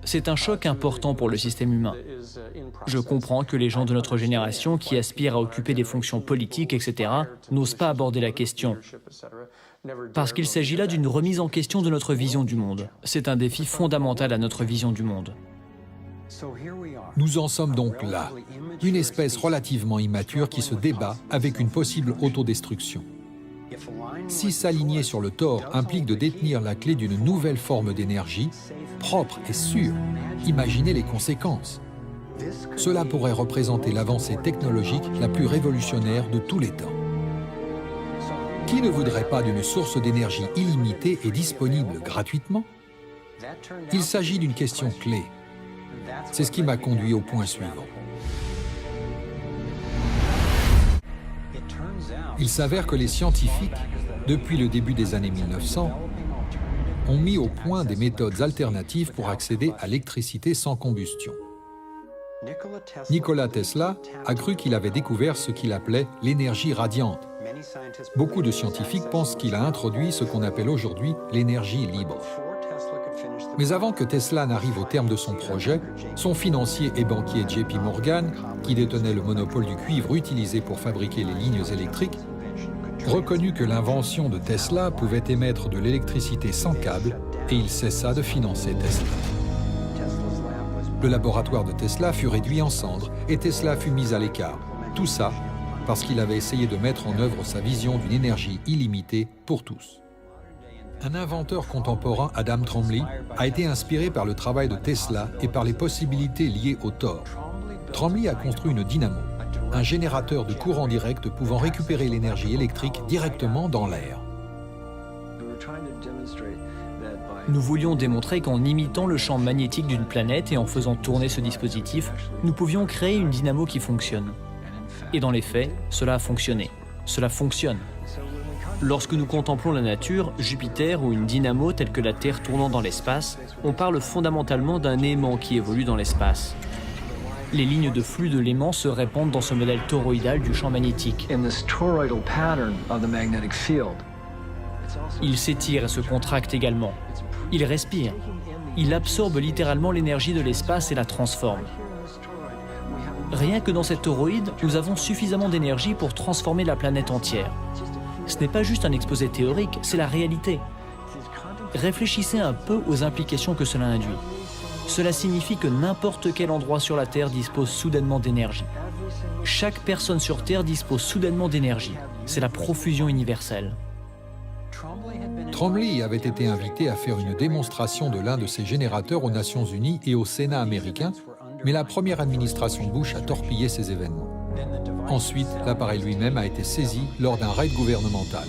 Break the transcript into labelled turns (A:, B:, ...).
A: C'est un choc important pour le système humain. Je comprends que les gens de notre génération qui aspirent à occuper des fonctions politiques, etc., n'osent pas aborder la question. Parce qu'il s'agit là d'une remise en question de notre vision du monde. C'est un défi fondamental à notre vision du monde.
B: Nous en sommes donc là, une espèce relativement immature qui se débat avec une possible autodestruction. Si s'aligner sur le tort implique de détenir la clé d'une nouvelle forme d'énergie, propre et sûre, imaginez les conséquences. Cela pourrait représenter l'avancée technologique la plus révolutionnaire de tous les temps. Qui ne voudrait pas d'une source d'énergie illimitée et disponible gratuitement? Il s'agit d'une question clé. C'est ce qui m'a conduit au point suivant. Il s'avère que les scientifiques, depuis le début des années 1900, ont mis au point des méthodes alternatives pour accéder à l'électricité sans combustion. Nikola Tesla a cru qu'il avait découvert ce qu'il appelait l'énergie radiante. Beaucoup de scientifiques pensent qu'il a introduit ce qu'on appelle aujourd'hui l'énergie libre. Mais avant que Tesla n'arrive au terme de son projet, son financier et banquier JP Morgan, qui détenait le monopole du cuivre utilisé pour fabriquer les lignes électriques, reconnut que l'invention de Tesla pouvait émettre de l'électricité sans câble et il cessa de financer Tesla. Le laboratoire de Tesla fut réduit en cendres et Tesla fut mis à l'écart. Tout ça parce qu'il avait essayé de mettre en œuvre sa vision d'une énergie illimitée pour tous. Un inventeur contemporain, Adam Trombley, a été inspiré par le travail de Tesla et par les possibilités liées au tort. Trombley a construit une dynamo, un générateur de courant direct pouvant récupérer l'énergie électrique directement dans l'air.
A: Nous voulions démontrer qu'en imitant le champ magnétique d'une planète et en faisant tourner ce dispositif, nous pouvions créer une dynamo qui fonctionne. Et dans les faits, cela a fonctionné. Cela fonctionne. Lorsque nous contemplons la nature, Jupiter ou une dynamo telle que la Terre tournant dans l'espace, on parle fondamentalement d'un aimant qui évolue dans l'espace. Les lignes de flux de l'aimant se répandent dans ce modèle toroïdal du champ magnétique. Il s'étire et se contracte également. Il respire. Il absorbe littéralement l'énergie de l'espace et la transforme. Rien que dans cette toroïde, nous avons suffisamment d'énergie pour transformer la planète entière. Ce n'est pas juste un exposé théorique, c'est la réalité. Réfléchissez un peu aux implications que cela induit. Cela signifie que n'importe quel endroit sur la Terre dispose soudainement d'énergie. Chaque personne sur Terre dispose soudainement d'énergie. C'est la profusion universelle.
B: Trombley avait été invité à faire une démonstration de l'un de ses générateurs aux Nations Unies et au Sénat américain, mais la première administration Bush a torpillé ces événements. Ensuite, l'appareil lui-même a été saisi lors d'un raid gouvernemental.